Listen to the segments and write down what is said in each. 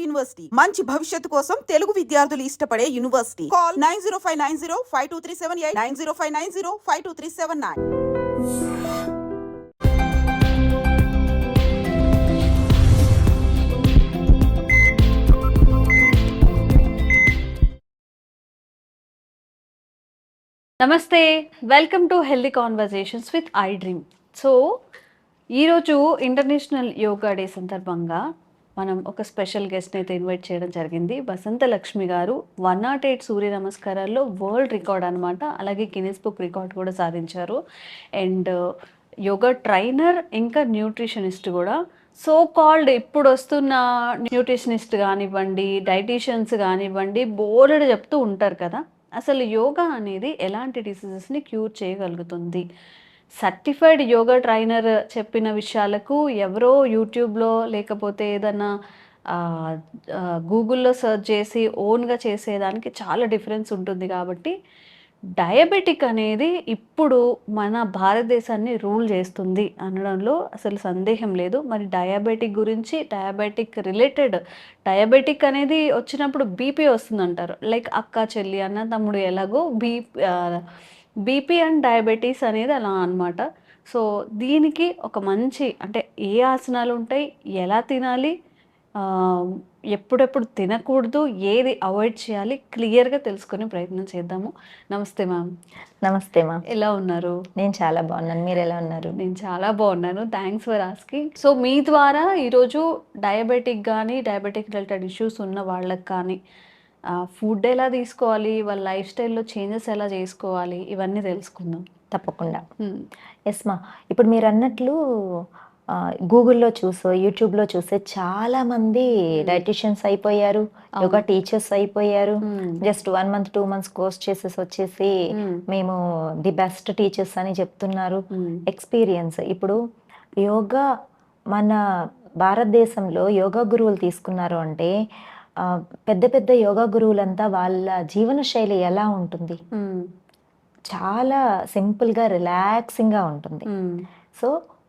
University మంచి భవిష్యత్తు కోసం తెలుగు విద్యార్థులు ఇష్టపడే యూనివర్సిటీ. కాల్ 9059052378 9059052379. నమస్తే, welcome to healthy conversations with I dream. So ఈరోజు ఇంటర్నేషనల్ యోగా డే సందర్భంగా మనం ఒక స్పెషల్ గెస్ట్ని అయితే ఇన్వైట్ చేయడం జరిగింది. వసంత లక్ష్మి గారు 108 సూర్య నమస్కారాల్లో వరల్డ్ రికార్డ్ అనమాట, అలాగే గిన్నెస్ బుక్ రికార్డ్ కూడా సాధించారు. అండ్ యోగా ట్రైనర్ ఇంకా న్యూట్రిషనిస్ట్ కూడా. సో కాల్డ్ ఇప్పుడు వస్తున్న న్యూట్రిషనిస్ట్ కానివ్వండి, డైటీషియన్స్ కానివ్వండి, బోర్డు చెప్తూ ఉంటారు కదా, అసలు యోగా అనేది ఎలాంటి డిసీజెస్ని క్యూర్ చేయగలుగుతుంది? సర్టిఫైడ్ యోగా ట్రైనర్ చెప్పిన విషయాలకు ఎవరో యూట్యూబ్లో లేకపోతే ఏదన్నా గూగుల్లో సెర్చ్ చేసి ఓన్గా చేసేదానికి చాలా డిఫరెన్స్ ఉంటుంది. కాబట్టి డయాబెటిక్ అనేది ఇప్పుడు మన భారతదేశాన్ని రూల్ చేస్తుంది అనడంలో అసలు సందేహం లేదు. మరి డయాబెటిక్ గురించి, డయాబెటిక్ రిలేటెడ్, డయాబెటిక్ అనేది వచ్చినప్పుడు బీపీ వస్తుందంటారు. లైక్ అక్క చెల్లి అన్న తమ్ముడు ఎలాగో బీపీ అండ్ డయాబెటీస్ అనేది అలా అనమాట. సో దీనికి ఒక మంచి అంటే ఏ ఆసనాలు ఉంటాయి, ఎలా తినాలి, ఎప్పుడెప్పుడు తినకూడదు, ఏది అవాయిడ్ చేయాలి, క్లియర్గా తెలుసుకునే ప్రయత్నం చేద్దాము. నమస్తే మ్యామ్. నమస్తే మ్యామ్. ఎలా ఉన్నారు? నేను చాలా బాగున్నాను, మీరు ఎలా ఉన్నారు? నేను చాలా బాగున్నాను, థ్యాంక్స్ ఫర్ ఆస్కింగ్. సో మీ ద్వారా ఈరోజు డయాబెటిక్ కానీ, డయాబెటిక్ రిలేటెడ్ ఇష్యూస్ ఉన్న వాళ్ళకి కానీ ఫుడ్ ఎలా తీసుకోవాలి, వాళ్ళ లైఫ్ స్టైల్లో చేంజెస్ ఎలా చేసుకోవాలి, ఇవన్నీ తెలుసుకుందాం. తప్పకుండా. ఎస్ మా, ఇప్పుడు మీరు అన్నట్లు గూగుల్లో చూసో యూట్యూబ్లో చూసే చాలా మంది డైటీషియన్స్ అయిపోయారు, యోగా టీచర్స్ అయిపోయారు. జస్ట్ 1 month 2 months కోర్స్ చేసేసి వచ్చేసి మేము ది బెస్ట్ టీచర్స్ అని చెప్తున్నారు. ఎక్స్పీరియన్స్ ఇప్పుడు యోగా మన భారతదేశంలో యోగా గురువులు తీసుకున్నారు అంటే పెద్ద పెద్ద యోగా గురువులంతా వాళ్ళ జీవన శైలి ఎలా ఉంటుంది? చాలా సింపుల్గా రిలాక్సింగ్గా ఉంటుంది. సో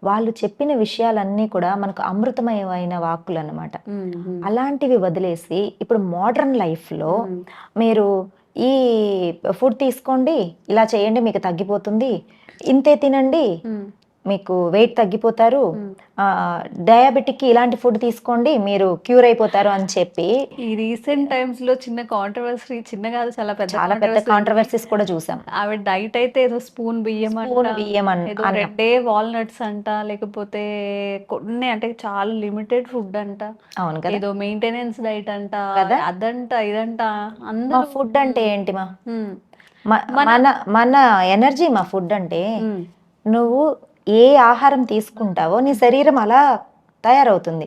వాళ్ళు చెప్పిన విషయాలన్నీ కూడా మనకు అమృతమయమైన వాక్కులు అన్నమాట. అలాంటివి వదిలేసి ఇప్పుడు మోడర్న్ లైఫ్లో మీరు ఈ ఫుడ్ తీసుకోండి, ఇలా చేయండి మీకు తగ్గిపోతుంది, ఇంతే తినండి మీకు వెయిట్ తగ్గిపోతారు, డయాబెటిక్కి ఇలాంటి ఫుడ్ తీసుకోండి మీరు క్యూర్ అయిపోతారు అని చెప్పి ఈ రీసెంట్ టైమ్స్ లో చిన్న కాంట్రవర్సీ, చిన్న కాదు చాలా పెద్ద కాంట్రవర్సీస్ కూడా చూసాం. ఆవిడ డైట్ అయితే ఏదో స్పూన్ బియ్యం డే వాల్నట్స్ అంట, లేకపోతే కొన్ని అంటే చాలా లిమిటెడ్ ఫుడ్ అంట, అవును కదా, ఏదో మెయింటెనెన్స్ డైట్ అంట, అదంట ఇదంట. అందరూ ఫుడ్ అంటే ఏంటి మా, మన ఎనర్జీ మా ఫుడ్ అంటే. నువ్వు ఏ ఆహారం తీసుకుంటావో నీ శరీరం అలా తయారవుతుంది,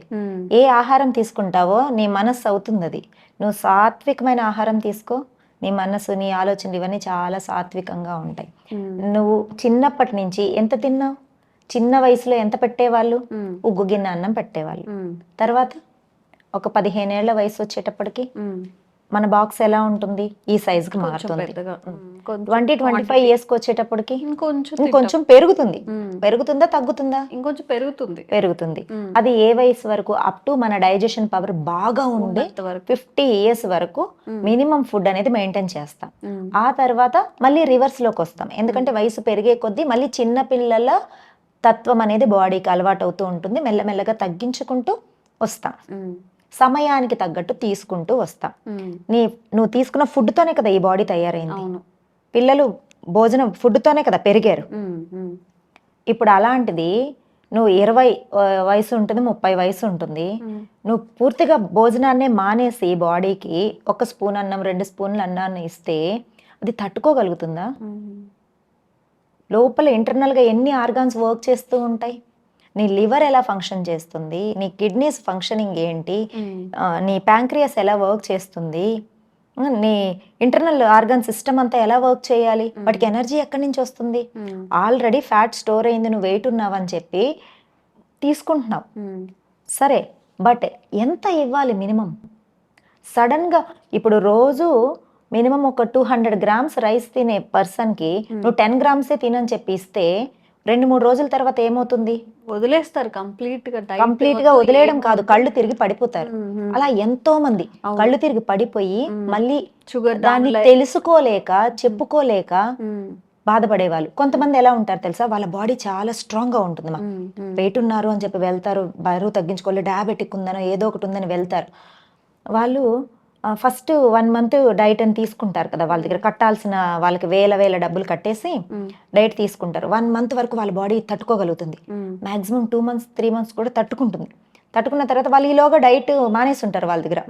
ఏ ఆహారం తీసుకుంటావో నీ మనస్సు అవుతుంది అది. నువ్వు సాత్వికమైన ఆహారం తీసుకో, నీ మనస్సు నీ ఆలోచనలు ఇవన్నీ చాలా సాత్వికంగా ఉంటాయి. నువ్వు చిన్నప్పటి నుంచి ఎంత తిన్నావు, చిన్న వయసులో ఎంత పెట్టేవాళ్ళు, ఉగ్గు గిన్నె అన్నం పెట్టేవాళ్ళు. తర్వాత ఒక 15 ఏళ్ల వయసు వచ్చేటప్పటికి మన బాక్స్ ఎలా ఉంటుంది, ఈ సైజుకి మారుతుంది. 20-25 ఇయర్స్కి వచ్చేటప్పటికి ఇంకొంచెం పెరుగుతుంది. పెరుగుతుందా తగ్గుతుందా? ఇంకొంచెం పెరుగుతుంది. అది ఏ వయసు వరకు? అప్ టు మన డైజెషన్ పవర్ బాగా ఉండే 50 ఇయర్స్ వరకు మినిమం ఫుడ్ అనేది మెయింటైన్ చేస్తాం. ఆ తర్వాత మళ్ళీ రివర్స్ లోకి వస్తాం, ఎందుకంటే వయసు పెరిగే కొద్దీ మళ్ళీ చిన్న పిల్లల తత్వం అనేది బాడీకి అలవాటు అవుతూ ఉంటుంది. మెల్లమెల్లగా తగ్గించుకుంటూ వస్తాం, సమయానికి తగ్గట్టు తీసుకుంటూ వస్తాం. నువ్వు తీసుకున్న ఫుడ్తోనే కదా ఈ బాడీ తయారైంది. పిల్లలు భోజనం ఫుడ్తోనే కదా పెరిగారు. ఇప్పుడు అలాంటిది నువ్వు 20 వయసు ఉంటుంది, 30 వయసు ఉంటుంది, నువ్వు పూర్తిగా భోజనాన్నే మానేసి బాడీకి 1 స్పూన్ అన్నం 2 స్పూన్లు అన్నాన్ని ఇస్తే అది తట్టుకోగలుగుతుందా? లోపల ఇంటర్నల్గా ఎన్ని ఆర్గాన్స్ వర్క్ చేస్తూ ఉంటాయి? నీ లివర్ ఎలా ఫంక్షన్ చేస్తుంది, నీ కిడ్నీస్ ఫంక్షనింగ్ ఏంటి, నీ ప్యాంక్రియాస్ ఎలా వర్క్ చేస్తుంది, నీ ఇంటర్నల్ ఆర్గాన్ సిస్టమ్ అంతా ఎలా వర్క్ చేయాలి, వాటికి ఎనర్జీ ఎక్కడి నుంచి వస్తుంది? ఆల్రెడీ ఫ్యాట్ స్టోర్ అయింది, నువ్వు వెయిట్ ఉన్నావని చెప్పి తీసుకుంటున్నావు సరే, బట్ ఎంత ఇవ్వాలి మినిమం? సడన్గా ఇప్పుడు రోజు మినిమం ఒక 200 grams రైస్ తినే పర్సన్కి నువ్వు 10 grams తినని చెప్పి ఇస్తే 2-3 రోజుల తర్వాత ఏమవుతుంది? వదిలేస్తారు కంప్లీట్ గా డైట్ కంప్లీట్ గా వదిలేయడం కాదు, కళ్ళు తిరిగి పడిపోతారు. అలా ఎంతో మంది కళ్ళు తిరిగి పడిపోయి మళ్ళీ షుగర్ దాన్ని తెలుసుకోలేక చెప్పుకోలేక బాధపడేవాళ్ళు. కొంతమంది ఎలా ఉంటారు తెలుసా, వాళ్ళ బాడీ చాలా స్ట్రాంగ్ గా ఉంటుంది. వెయిట్ ఉన్నారు అని చెప్పి వెళ్తారు, బరువు తగ్గించుకోవాలి, డయాబెటిక్ ఉందనో ఏదో ఒకటి ఉందని వెళ్తారు. వాళ్ళు ఫస్ట్ 1 month డైట్ అని తీసుకుంటారు కదా, వాళ్ళ దగ్గర కట్టాల్సిన వాళ్ళకి వేల డబ్బులు కట్టేసి డైట్ తీసుకుంటారు. 1 month వరకు వాళ్ళ బాడీ తట్టుకోగలుగుతుంది. మాక్సిమం 2 months 3 months కూడా తట్టుకుంటుంది. తట్టుకున్న తర్వాత వాళ్ళు ఈలోగా డైట్ మానేస్తుంటారు వాళ్ళ దగ్గర.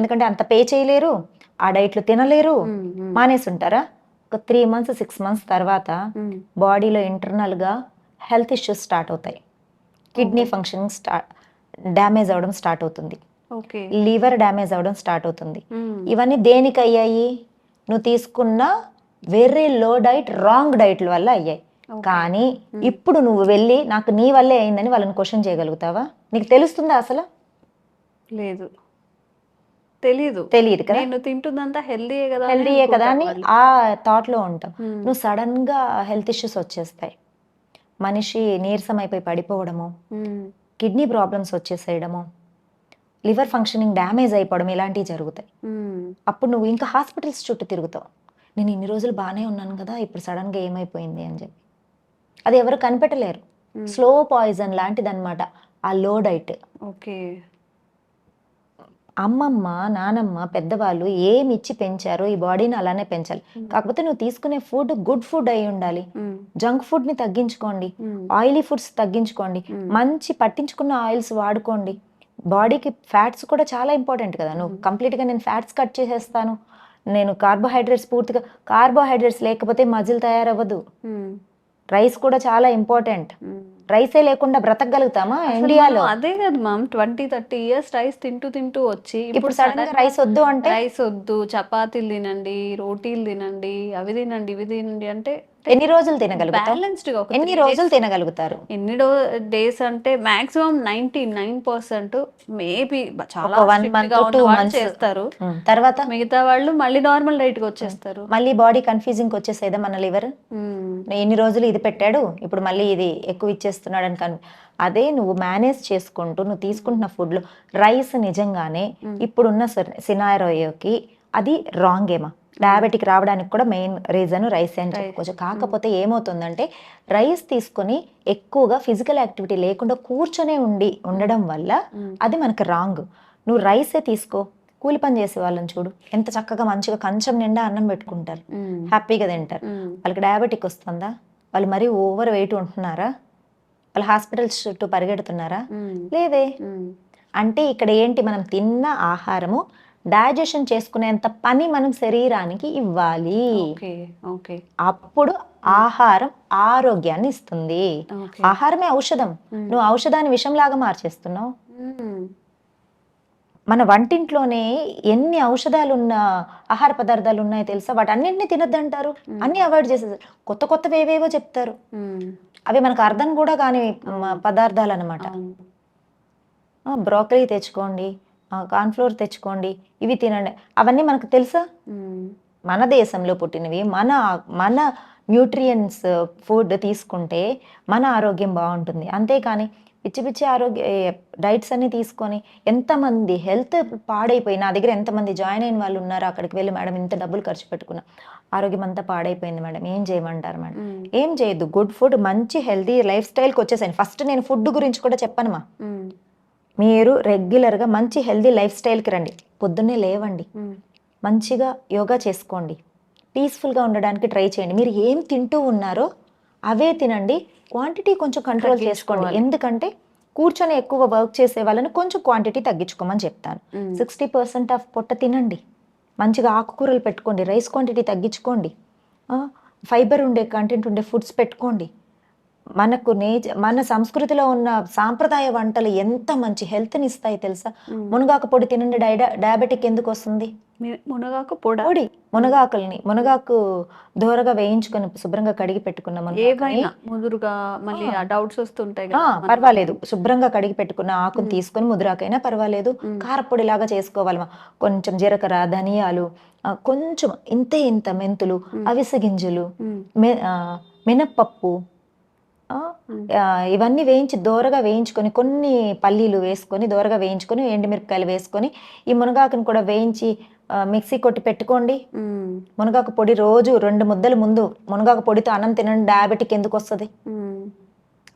ఎందుకంటే అంత పే చేయలేరు, ఆ డైట్లు తినలేరు, మానేస్తుంటారా. ఒక 3 months 6 months తర్వాత బాడీలో ఇంటర్నల్ గా హెల్త్ ఇష్యూస్ స్టార్ట్ అవుతాయి. కిడ్నీ ఫంక్షనింగ్ డ్యామేజ్ అవ్వడం స్టార్ట్ అవుతుంది, లివర్ డ్యామేజ్ అవ్వడం స్టార్ట్ అవుతుంది. ఇవన్నీ దేనికి అయ్యాయి? నువ్వు తీసుకున్న వెరీ లో డైట్, రాంగ్ డైట్ల వల్ల అయ్యాయి. కానీ ఇప్పుడు నువ్వు వెళ్ళి నాకు నీ వల్లే అయిందని వాళ్ళని క్వశ్చన్ చేయగలుగుతావా? నీకు తెలుస్తుందా అసలు? లేదు, తెలియదు కదా. నేను తింటుందంతా హెల్దీయే కదా అని ఆ థాట్ లో ఉంటాం. నువ్వు సడన్ గా హెల్త్ ఇష్యూస్ వచ్చేస్తాయి. మనిషి నీరసం అయిపోయి పడిపోవడము, కిడ్నీ ప్రాబ్లమ్స్ వచ్చేసేయడము, లివర్ ఫంక్షనింగ్ డ్యామేజ్ అయిపోవడం, ఇలాంటివి జరుగుతాయి. అప్పుడు నువ్వు ఇంకా హాస్పిటల్స్ చుట్టూ తిరుగుతావు. నేను ఇన్ని రోజులు బాగానే ఉన్నాను కదా, ఇప్పుడు సడన్ గా ఏమైపోయింది అని చెప్పి. అది ఎవరు కనిపెట్టలేరు. స్లో పాయిజన్ లాంటిది అనమాట ఆ లో డైట్. అమ్మమ్మ, నానమ్మ, పెద్దవాళ్ళు ఏమి ఇచ్చి పెంచారో ఈ బాడీని అలానే పెంచాలి. కాకపోతే నువ్వు తీసుకునే ఫుడ్ గుడ్ ఫుడ్ అయి ఉండాలి. జంక్ ఫుడ్ ని తగ్గించుకోండి, ఆయిలీ ఫుడ్స్ తగ్గించుకోండి, మంచి పట్టించుకున్న ఆయిల్స్ వాడుకోండి. బాడీకి ఫ్యాట్స్ కూడా చాలా ఇంపార్టెంట్ కదా. నువ్వు కంప్లీట్ గా నేను ఫ్యాట్స్ కట్ చేసేస్తాను, నేను కార్బోహైడ్రేట్స్ పూర్తిగా, కార్బోహైడ్రేట్స్ లేకపోతే మజిల్ తయారవ్వదు. రైస్ కూడా చాలా ఇంపార్టెంట్. రైసే లేకుండా బ్రతకగలుగుతామా ఇండియాలో? అదే కదా మ్యామ్, 20-30 years రైస్ తింటూ వచ్చి ఇప్పుడు సడన్ గా రైస్ వద్దు అంటే, రైస్ వద్దు, చపాతీలు తినండి, రోటీలు తినండి, అవి తినండి, ఇవి తినండి అంటే ఎన్ని రోజులు తినగలుగుతారు? బ్యాలెన్స్డ్ గా ఎన్ని రోజులు తినగలుగుతారు? ఎన్ని డేస్ అంటే మాక్సిమం 99% మేబీ చాలా చేస్తారు. తర్వాత మిగతా వాళ్ళు మళ్ళీ నార్మల్ డైట్ కి వచ్చేస్తారు. మళ్ళీ బాడీ కన్ఫ్యూజింగ్ వచ్చేసేదా మన లివర్? ఎన్ని రోజులు ఇది పెట్టాడు, ఇప్పుడు మళ్ళీ ఇది ఎక్కువ ఇచ్చేస్తున్నాడు అని. అదే నువ్వు మేనేజ్ చేసుకుంటూ నువ్వు తీసుకుంటున్న ఫుడ్ లో రైస్ నిజంగానే ఇప్పుడున్న సినారియోకి అది రాంగ్ ఏమా? డయాబెటిక్ రావడానికి కూడా మెయిన్ రీజన్ రైస్ అని చెప్పుకోవచ్చు. కాకపోతే ఏమవుతుందంటే రైస్ తీసుకొని ఎక్కువగా ఫిజికల్ యాక్టివిటీ లేకుండా కూర్చొనే ఉండడం వల్ల అది మనకు రాంగ్. నువ్వు రైసే తీసుకో. కూలి పని చేసే వాళ్ళని చూడు, ఎంత చక్కగా మంచిగా కంచం నిండా అన్నం పెట్టుకుంటారు, హ్యాపీగా తింటారు. వాళ్ళకి డయాబెటిక్ వస్తుందా? వాళ్ళు మరీ ఓవర్ వెయిట్ ఉంటున్నారా? వాళ్ళు హాస్పిటల్స్ చుట్టూ పరిగెడుతున్నారా? లేదే. అంటే ఇక్కడ ఏంటి, మనం తిన్న ఆహారము డైజెషన్ చేసుకునేంత పని మనం శరీరానికి ఇవ్వాలి. అప్పుడు ఆహారం ఆరోగ్యాన్ని ఇస్తుంది. ఆహారమే ఔషధం. నువ్వు ఔషధాన్ని విషంలాగా మార్చేస్తున్నావు. మన వంటింట్లోనే ఎన్ని ఔషధాలు ఉన్న ఆహార పదార్థాలు ఉన్నాయో తెలుసా? వాటి అన్నింటినీ తినద్దంటారు, అన్ని అవాయిడ్ చేసేసారు. కొత్త ఏవేవో చెప్తారు, అవి మనకు అర్థం కూడా కాని పదార్థాలు అనమాట. బ్రోకలీ తెచ్చుకోండి, కార్న్ఫ్లోర్ తెచ్చుకోండి, ఇవి తినండి, అవన్నీ మనకు తెలుసా? మన దేశంలో పుట్టినవి, మన న్యూట్రియన్స్ ఫుడ్ తీసుకుంటే మన ఆరోగ్యం బాగుంటుంది. అంతేకాని పిచ్చి ఆరోగ్య డైట్స్ అన్ని తీసుకొని ఎంతమంది హెల్త్ పాడైపోయి, నా దగ్గర ఎంతమంది జాయిన్ అయిన వాళ్ళు ఉన్నారు, అక్కడికి వెళ్ళి మేడం ఇంత డబ్బులు ఖర్చు పెట్టుకున్నా, ఆరోగ్యం అంతా పాడైపోయింది మేడం, ఏం చేయమంటారు మేడం? ఏం చేయొద్దు, గుడ్ ఫుడ్, మంచి హెల్తీ లైఫ్ స్టైల్కి వచ్చేసాను. ఫస్ట్ నేను ఫుడ్ గురించి కూడా చెప్పనమ్మా. మీరు రెగ్యులర్గా మంచి హెల్తీ లైఫ్ స్టైల్కి రండి. పొద్దున్నే లేవండి, మంచిగా యోగా చేసుకోండి, పీస్ఫుల్గా ఉండడానికి ట్రై చేయండి. మీరు ఏం తింటూ ఉన్నారో అవే తినండి, క్వాంటిటీ కొంచెం కంట్రోల్ చేసుకోండి. ఎందుకంటే కూర్చొని ఎక్కువ వర్క్ చేసే వాళ్ళని కొంచెం క్వాంటిటీ తగ్గించుకోమని చెప్తాను. 60% ఆఫ్ పొట్ట తినండి, మంచిగా ఆకుకూరలు పెట్టుకోండి, రైస్ క్వాంటిటీ తగ్గించుకోండి, ఫైబర్ ఉండే కంటెంట్ ఉండే ఫుడ్స్ పెట్టుకోండి. మనకు మన సంస్కృతిలో ఉన్న సాంప్రదాయ వంటలు ఎంత మంచి హెల్త్ని ఇస్తాయి తెలుసా? మునగాకు పొడి తినండి, డయాబెటిక్ ఎందుకు వస్తుంది? మునగాకు మునగాకు దోరగా వేయించుకొని శుభ్రంగా కడిగి పెట్టుకున్న డౌట్స్ వస్తుంటాయి, పర్వాలేదు, శుభ్రంగా కడిగి పెట్టుకున్న ఆకును తీసుకొని, ముదురాకైనా పర్వాలేదు, కారపొడి లాగా చేసుకోవాలి. కొంచెం జీలకర్ర, ధనియాలు, కొంచెం ఇంత మెంతులు, అవిసె గింజలు, మినప్పప్పు, ఆ, ఇవన్నీ వేయించి దోరగా వేయించుకొని కొన్ని పల్లీలు వేసుకొని దోరగా వేయించుకొని ఎండుమిరపకాయలు వేసుకొని ఈ మునగాకుని కూడా వేయించి మిక్సీ కొట్టి పెట్టుకోండి. మునగాకు పొడి రోజు 2 ముద్దలు ముందు మునగాకు పొడితో అన్నం తినండి. డయాబెటిక్ ఎందుకు వస్తుంది?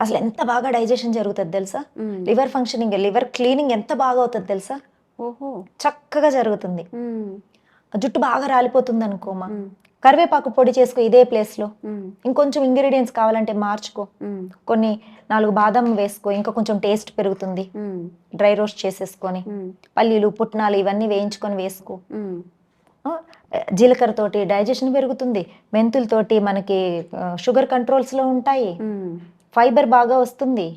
అసలు ఎంత బాగా డైజెషన్ జరుగుతుంది తెలుసా? లివర్ ఫంక్షనింగ్, లివర్ క్లీనింగ్ ఎంత బాగా అవుతుంది తెలుసా? ఓహో. చక్కగా జరుగుతుంది. జుట్టు బాగా రాలిపోతుంది అనుకోమా, కరివేపాకు పొడి చేసుకో ఇదే ప్లేస్లో. ఇంకొంచెం ఇంగ్రీడియంట్స్ కావాలంటే మార్చుకో, కొన్ని 4 బాదం వేసుకో, ఇంకా కొంచెం టేస్ట్ పెరుగుతుంది. డ్రై రోస్ట్ చేసేసుకొని పల్లీలు పుట్నాలు ఇవన్నీ వేయించుకొని వేసుకో. జీలకర్రతోటి డైజెషన్ పెరుగుతుంది, మెంతులతోటి మనకి షుగర్ కంట్రోల్స్లో ఉంటాయి, ఫైబర్ బాగా వస్తుంది.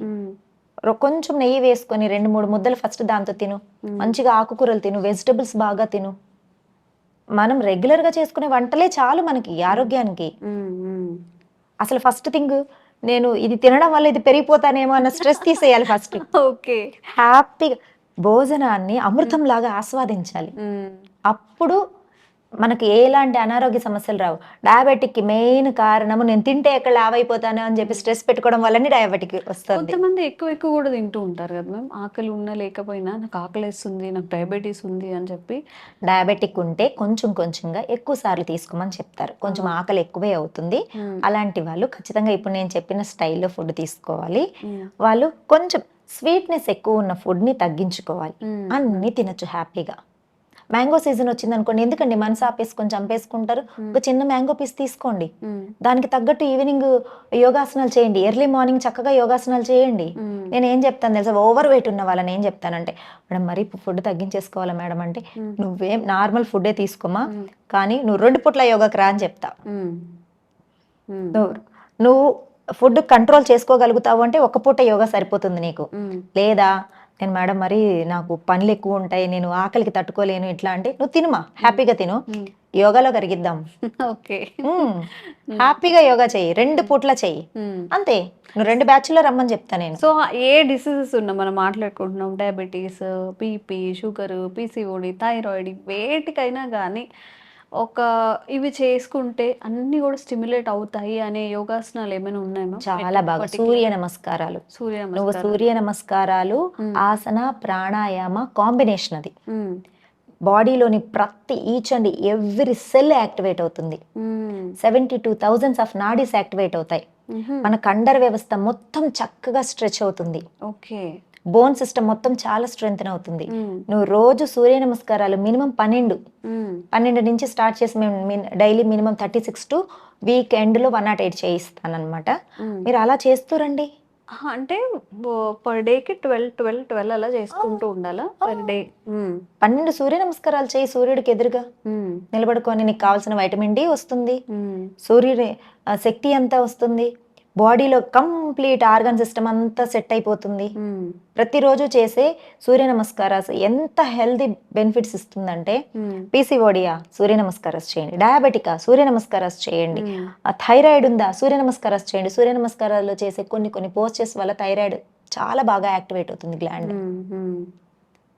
కొంచెం నెయ్యి వేసుకొని 2-3 ముద్దలు ఫస్ట్ దాంతో తిను. మంచిగా ఆకుకూరలు తిను, వెజిటబుల్స్ బాగా తిను. మనం రెగ్యులర్గా చేసుకునే వంటలే చాలు మనకి ఆరోగ్యానికి. అసలు ఫస్ట్ థింగ్, నేను ఇది తినడం వల్ల ఇది పెరిగిపోతానేమో అన్న స్ట్రెస్ తీసేయాలి ఫస్ట్. ఓకే. హ్యాపీగా భోజనాన్ని అమృతం లాగా ఆస్వాదించాలి. అప్పుడు మనకి ఎలాంటి అనారోగ్య సమస్యలు రావు. డయాబెటిక్కి మెయిన్ కారణము నేను తింటే ఎక్కడ లావ్ అయిపోతాను అని చెప్పి స్ట్రెస్ పెట్టుకోవడం వల్లనే డయాబెటిక్ వస్తుంది. కొంతమంది ఎక్కువ కూడా తింటూ ఉంటారు కదా మ్యామ్, ఆకలి ఉన్నా లేకపోయినా నాకు ఆకలి వేస్తుంది, నాకు డయాబెటీస్ ఉంది అని చెప్పి. డయాబెటిక్ ఉంటే కొంచెం కొంచెంగా ఎక్కువ సార్లు తీసుకోమని చెప్తారు. కొంచెం ఆకలి ఎక్కువే అవుతుంది. అలాంటి వాళ్ళు ఖచ్చితంగా ఇప్పుడు నేను చెప్పిన స్టైల్లో ఫుడ్ తీసుకోవాలి. వాళ్ళు కొంచెం స్వీట్నెస్ ఎక్కువ ఉన్న ఫుడ్ని తగ్గించుకోవాలి. అన్నీ తినచ్చు హ్యాపీగా. మ్యాంగో సీజన్ వచ్చింది అనుకోండి, ఎందుకండి మనసు ఆపేసుకొని చంపేసుకుంటారు? ఒక చిన్న మ్యాంగో పీస్ తీసుకోండి, దానికి తగ్గట్టు ఈవినింగ్ యోగాసనాలు చేయండి, ఎర్లీ మార్నింగ్ చక్కగా యోగాసనాలు చేయండి. నేను ఏం చెప్తాను తెలుసా, ఓవర్ వెయిట్ ఉన్న వాళ్ళని ఏం చెప్తానంటే, మేడం మరీ ఫుడ్ తగ్గించేసుకోవాలా మేడం అంటే, నువ్వేం నార్మల్ ఫుడ్డే తీసుకోమా, కానీ నువ్వు 2 పూట్ల యోగాకి రా అని చెప్తా. నువ్వు ఫుడ్ కంట్రోల్ చేసుకోగలుగుతావు అంటే 1 పూట యోగా సరిపోతుంది నీకు. లేదా నేను మేడం మరి నాకు పనులు ఎక్కువ ఉంటాయి, నేను ఆకలికి తట్టుకోలేను ఇట్లా అంటే, నువ్వు తినుమా, హ్యాపీగా తిను, యోగాలో కరిగిద్దాం. ఓకే. హ్యాపీగా యోగా చెయ్యి, 2 పూట్ల చెయ్యి, అంతే. నువ్వు 2 బ్యాచ్లో రమ్మని చెప్తా నేను. సో ఏ డిసీజెస్ ఉన్నా మనం మాట్లాడుకుంటున్నాం, diabetes, BP, sugar, PCOD, thyroid, వేటికైనా కానీ ఇవి చేసుకుంటే అన్ని కూడా స్టిమ్యులేట్ అవుతాయి అనే యోగాసనాలు ఏమైనా ఉన్నాయా? చాలా బాగా సూర్య నమస్కారాలు. నువ్వు సూర్య నమస్కారాలు, ఆసన, ప్రాణాయామ కాంబినేషన్ అది. బాడీలోని ప్రతి each and every cell activate అవుతుంది. 72,000 ఆఫ్ నాడీస్ యాక్టివేట్ అవుతాయి. మన కండర వ్యవస్థ మొత్తం చక్కగా స్ట్రెచ్ అవుతుంది. ఓకే. బోన్ సిస్టమ్ మొత్తం చాలా స్ట్రెంగ్త్ అవుతుంది. నువ్వు రోజు సూర్య నమస్కారాలు మినిమం 12 నుంచి స్టార్ట్ చేసి మేము డైలీ మినిమం 36 టు వీక్ ఎండ్లో 108 చేయిస్తానమాట. మీరు అలా చేస్తూరండి. అంటే పర్ డేకి 12 అలా చేసుకుంటూ ఉండాలా పర్ డే? 12 సూర్య నమస్కారాలు చేయి, సూర్యుడికి ఎదురుగా నిలబడుకొని. నీకు కావాల్సిన వైటమిన్ డి వస్తుంది, సూర్యుడి శక్తి అంతా వస్తుంది, బాడీలో కంప్లీట్ ఆర్గన్ సిస్టమ్ అంతా సెట్ అయిపోతుంది. ప్రతిరోజు చేసే సూర్య నమస్కారాలు ఎంత హెల్దీ బెనిఫిట్స్ ఇస్తుందంటే, పీసీఓడియా సూర్య నమస్కారాలు చేయండి, డయాబెటికా సూర్య నమస్కారాలు చేయండి, థైరాయిడ్ ఉందా సూర్య నమస్కారాలు చేయండి. సూర్య నమస్కారాల్లో చేసే కొన్ని పోస్చర్స్ వల్ల థైరాయిడ్ చాలా బాగా యాక్టివేట్ అవుతుంది గ్లాండ్.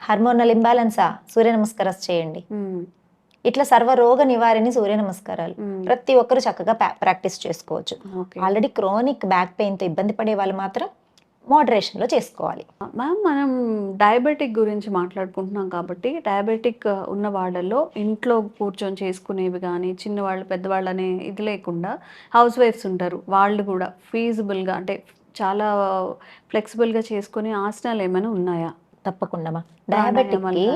హార్మోనల్ ఇంబ్యాలెన్సా సూర్య నమస్కారాలు చేయండి. ఇట్లా సర్వరోగ నివారణి సూర్య నమస్కారాలు ప్రతి ఒక్కరు చక్కగా ప్రాక్టీస్ చేసుకోవచ్చు. ఆల్రెడీ క్రోనిక్ బ్యాక్ పెయిన్తో ఇబ్బంది పడే వాళ్ళు మాత్రం మోడరేషన్లో చేసుకోవాలి. మ్యామ్, మనం డయాబెటిక్ గురించి మాట్లాడుకుంటున్నాం కాబట్టి, డయాబెటిక్ ఉన్న వాళ్ళలో ఇంట్లో కూర్చొని చేసుకునేవి కానీ చిన్నవాళ్ళు పెద్దవాళ్ళు అనే ఇది లేకుండా హౌస్ వైఫ్స్ ఉంటారు, వాళ్ళు కూడా ఫీజిబుల్గా అంటే చాలా ఫ్లెక్సిబుల్గా చేసుకునే ఆసనాలు ఏమైనా ఉన్నాయా? తప్పకుండా. డయాబెటిక్కి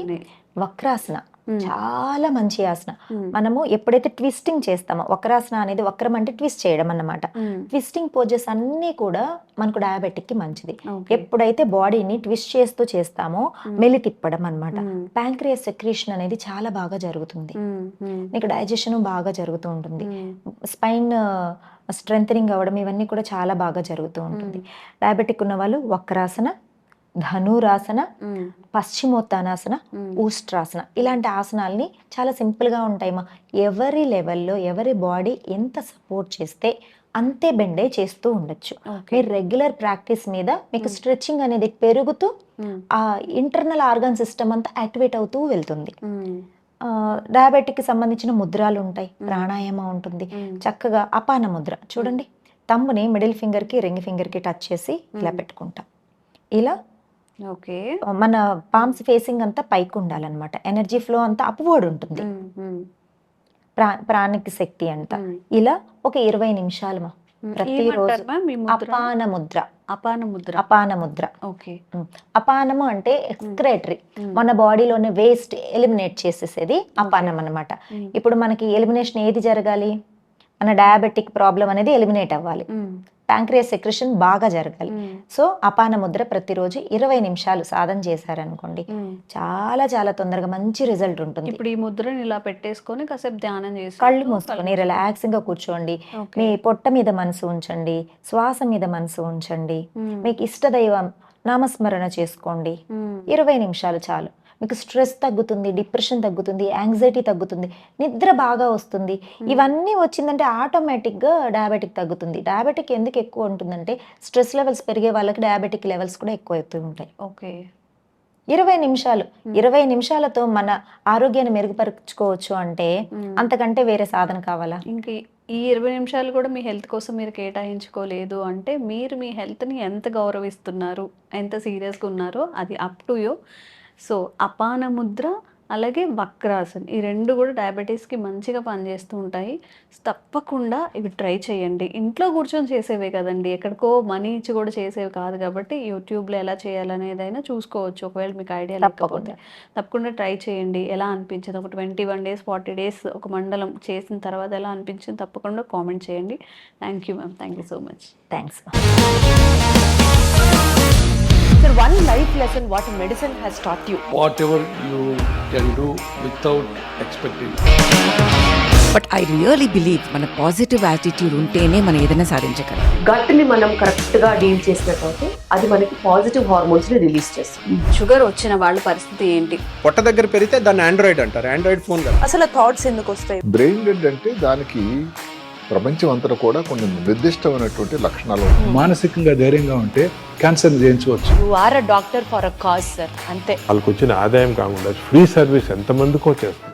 వక్రాసన చాలా మంచి ఆసన. మనము ఎప్పుడైతే ట్విస్టింగ్ చేస్తామో, వక్రాసన అనేది వక్రం అంటే ట్విస్ట్ చేయడం అన్నమాట. ట్విస్టింగ్ పోజెస్ అన్నీ కూడా మనకు డయాబెటిక్ కి మంచిది. ఎప్పుడైతే బాడీని ట్విస్ట్ చేస్తూ చేస్తామో మెల్లి తిప్పడం అన్నమాట, ప్యాంక్రియాస్ సెక్రీషన్ అనేది చాలా బాగా జరుగుతుంది. నీకు డైజెషన్ బాగా జరుగుతూ ఉంటుంది, స్పైన్ స్ట్రెంథనింగ్ అవ్వడం ఇవన్నీ కూడా చాలా బాగా జరుగుతూ ఉంటుంది. డయాబెటిక్ ఉన్న వాళ్ళు వక్రాసన, ధనురాసన, పశ్చిమోత్తానాసన, ఊష్ట్రాసన ఇలాంటి ఆసనాల్ని చాలా సింపుల్గా ఉంటాయి. ఎవరి లెవెల్లో ఎవరి బాడీ ఎంత సపోర్ట్ చేస్తే అంతే బెండే చేస్తూ ఉండొచ్చు. మీరు రెగ్యులర్ ప్రాక్టీస్ మీద మీకు స్ట్రెచ్చింగ్ అనేది పెరుగుతూ ఆ ఇంటర్నల్ ఆర్గన్ సిస్టమ్ అంతా యాక్టివేట్ అవుతూ వెళ్తుంది. డయాబెటిక్ కి సంబంధించిన ముద్రాలు ఉంటాయి, ప్రాణాయామం ఉంటుంది, చక్కగా అపాన ముద్ర చూడండి. తంబుని మిడిల్ ఫింగర్కి రింగ్ ఫింగర్కి టచ్ చేసి ఇలా పెట్టుకుంటాం. ఇలా ఓకే. మన పామ్స్ ఫేసింగ్ అంతా పైకి ఉండాలన్నమాట. ఎనర్జీ ఫ్లో అంతా అప్వర్డ్ ఉంటుంది. ప్రాణిక శక్తి అంతా. ఇలా ఒక 20 నిమిషాలు ప్రతిరోజు. ఏమంటారు మీ ముద్ర? అపాన ముద్ర. అపాన ముద్ర. అపాన ముద్ర. ఓకే. అపానము అంటే ఎక్స్క్రేటరీ, మన బాడీలోని వేస్ట్ ఎలిమినేట్ చేసేసేది అపానం అన్నమాట. ఇప్పుడు మనకి ఎలిమినేషన్ ఏది జరగాలి? మన డయాబెటిక్ ప్రాబ్లం అనేది ఎలిమినేట్ అవ్వాలి, ప్యాంక్రియాస్ సెక్రెషన్ బాగా జరగాలి. సో అపాన ముద్ర ప్రతిరోజు 20 నిమిషాలు సాధన చేశారనుకోండి, చాలా చాలా తొందరగా మంచి రిజల్ట్ ఉంటుంది. ఇప్పుడు ఈ ముద్రని ఇలా పెట్టేసుకొని కాసేపు ధ్యానం చేసి కళ్ళు మూసుకొని రిలాక్సింగ్ గా కూర్చోండి. మీ పొట్ట మీద మనసు ఉంచండి, శ్వాస మీద మనసు ఉంచండి. మీకు ఇష్టదైవం నామస్మరణ చేసుకోండి. 20 నిమిషాలు చాలు. మీకు స్ట్రెస్ తగ్గుతుంది, డిప్రెషన్ తగ్గుతుంది, యాంగ్జైటీ తగ్గుతుంది, నిద్ర బాగా వస్తుంది. ఇవన్నీ వచ్చిందంటే ఆటోమేటిక్గా డయాబెటిక్ తగ్గుతుంది. డయాబెటిక్ ఎందుకు ఎక్కువ ఉంటుందంటే స్ట్రెస్ లెవెల్స్ పెరిగే వాళ్ళకి డయాబెటిక్ లెవెల్స్ కూడా ఎక్కువ అవుతూ ఉంటాయి. ఓకే. 20 నిమిషాలు, 20 నిమిషాలతో మన ఆరోగ్యాన్ని మెరుగుపరుచుకోవచ్చు అంటే అంతకంటే వేరే సాధన కావాలా? ఇంక ఈ 20 నిమిషాలు కూడా మీ హెల్త్ కోసం మీరు కేటాయించుకోలేదు అంటే మీరు మీ హెల్త్ని ఎంత గౌరవిస్తున్నారు, ఎంత సీరియస్గా ఉన్నారో అది అప్ టు యూ. సో అపాన ముద్ర అలాగే వక్రాసన్ ఈ రెండు కూడా డయాబెటీస్కి మంచిగా పనిచేస్తూ ఉంటాయి. తప్పకుండా ఇవి ట్రై చేయండి. ఇంట్లో కూర్చొని చేసేవే కదండి, ఎక్కడికో మనీ ఇచ్చి కూడా చేసేవి కాదు కాబట్టి యూట్యూబ్లో ఎలా చేయాలనేదైనా చూసుకోవచ్చు. ఒకవేళ మీకు ఐడియా లేకపోతే తప్పకుండా ట్రై చేయండి. ఎలా అనిపించింది, ఒక 21 days 40 days ఒక మండలం చేసిన తర్వాత ఎలా అనిపించింది తప్పకుండా కామెంట్ చేయండి. Thank you ma'am, thank you so much. Thanks. Sir, one life lesson what medicine has taught you. Whatever you can do without expecting. But I really believe మన పాజిటివ్ యాటిట్యూడ్ ఉంటేనే మనం ఏదైనా సాధించగలం. గట్ ని మనం correct గా deal చేసినట్లయితే అది మనకి పాజిటివ్ హార్మోన్స్ ని రిలీజ్ చేస్తుంది. షుగర్ వచ్చిన వాళ్ళ పరిస్థితి ఏంటి? పొట్ట దగ్గర పెరిగితే దాన్ని ఆండ్రాయిడ్ అంటారు, ఆండ్రాయిడ్ ఫోన్ కదా. అసలు థాట్స్ ఎందుకు వస్తాయి? బ్రెయిన్ డెడ్ అంటే దానికి ప్రపంచం అంతా కూడా కొన్ని నిర్దిష్టమైనటువంటి లక్షణాలు ఉంటాయి. మానసికంగా ధైర్యంగా ఉంటే క్యాన్సర్ జయించవచ్చు. You are a doctor for a cause sir, అంతే. వాళ్ళకి వచ్చిన ఆదాయం కాకుండా ఫ్రీ సర్వీస్ ఎంతమందికో చేస్తారు.